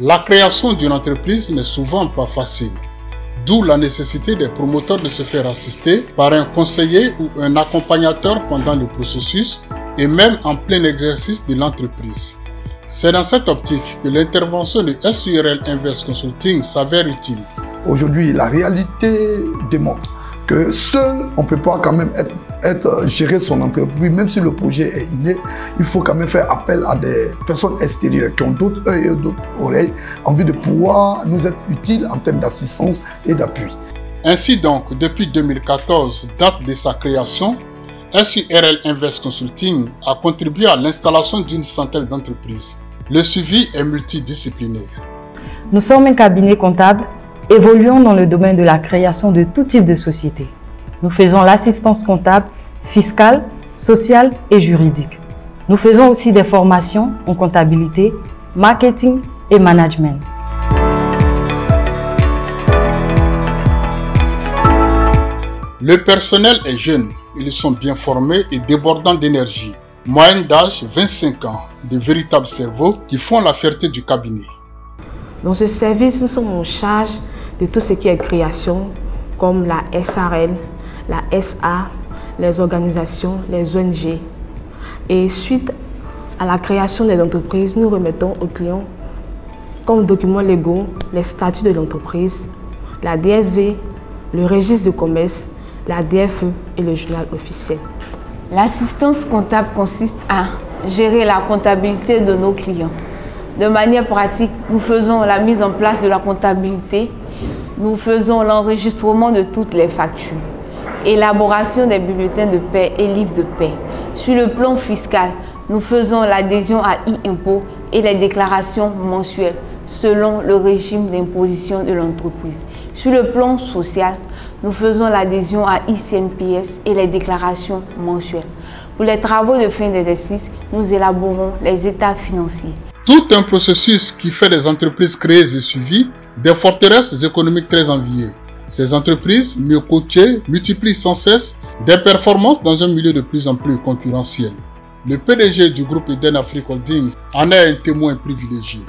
La création d'une entreprise n'est souvent pas facile, d'où la nécessité des promoteurs de se faire assister par un conseiller ou un accompagnateur pendant le processus et même en plein exercice de l'entreprise. C'est dans cette optique que l'intervention de SURL Invest Consulting s'avère utile. Aujourd'hui, la réalité démontre que seul, on ne peut pas quand même gérer son entreprise, même si le projet est inné, il faut quand même faire appel à des personnes extérieures qui ont d'autres œils et d'autres oreilles en vue de pouvoir nous être utiles en termes d'assistance et d'appui. Ainsi donc, depuis 2014, date de sa création, SURL Invest Consulting a contribué à l'installation d'une centaine d'entreprises. Le suivi est multidisciplinaire. Nous sommes un cabinet comptable évoluant dans le domaine de la création de tout type de société. Nous faisons l'assistance comptable, fiscale, sociale et juridique. Nous faisons aussi des formations en comptabilité, marketing et management. Le personnel est jeune, ils sont bien formés et débordants d'énergie. Moyenne d'âge 25 ans, de véritables cerveaux qui font la fierté du cabinet. Dans ce service, nous sommes en charge de tout ce qui est création, comme la SARL, la SA, les organisations, les ONG. Et suite à la création des entreprises, nous remettons aux clients comme documents légaux les statuts de l'entreprise, la DSV, le registre de commerce, la DFE et le journal officiel. L'assistance comptable consiste à gérer la comptabilité de nos clients. De manière pratique, nous faisons la mise en place de la comptabilité, nous faisons l'enregistrement de toutes les factures, élaboration des bulletins de paie et livres de paie. Sur le plan fiscal, nous faisons l'adhésion à e-impôt et les déclarations mensuelles selon le régime d'imposition de l'entreprise. Sur le plan social, nous faisons l'adhésion à ICNPS et les déclarations mensuelles. Pour les travaux de fin d'exercice, nous élaborons les états financiers. Tout un processus qui fait des entreprises créées et suivies des forteresses économiques très enviées. Ces entreprises, mieux coachées, multiplient sans cesse des performances dans un milieu de plus en plus concurrentiel. Le PDG du groupe Eden Afrique Holdings en est un témoin privilégié.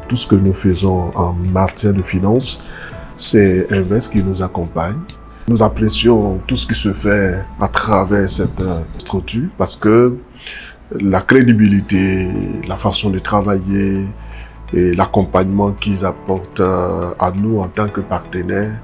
Tout ce que nous faisons en matière de finances, c'est Invest qui nous accompagne. Nous apprécions tout ce qui se fait à travers cette structure parce que la crédibilité, la façon de travailler et l'accompagnement qu'ils apportent à nous en tant que partenaires,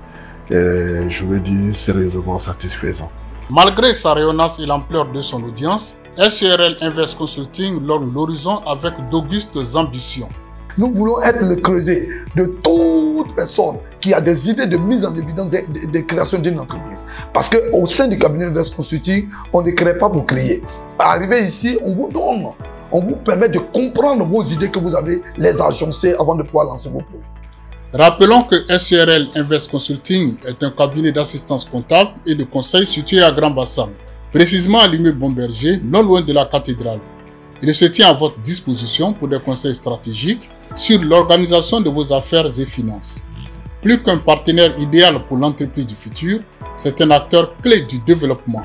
je veux dire, sérieusement satisfaisant. Malgré sa rayonnance et l'ampleur de son audience, SURL Invest Consulting lorgne l'horizon avec d'augustes ambitions. Nous voulons être le creuset de toute personne qui a des idées de mise en évidence de création d'une entreprise. Parce qu'au sein du cabinet Invest Consulting, on ne crée pas pour créer. Arrivé ici, on vous donne, on vous permet de comprendre vos idées que vous avez, les agencer avant de pouvoir lancer vos projets. Rappelons que SURL Invest Consulting est un cabinet d'assistance comptable et de conseil situé à Grand Bassam, précisément à l'immeuble Bomberger, non loin de la cathédrale. Il se tient à votre disposition pour des conseils stratégiques sur l'organisation de vos affaires et finances. Plus qu'un partenaire idéal pour l'entreprise du futur, c'est un acteur clé du développement.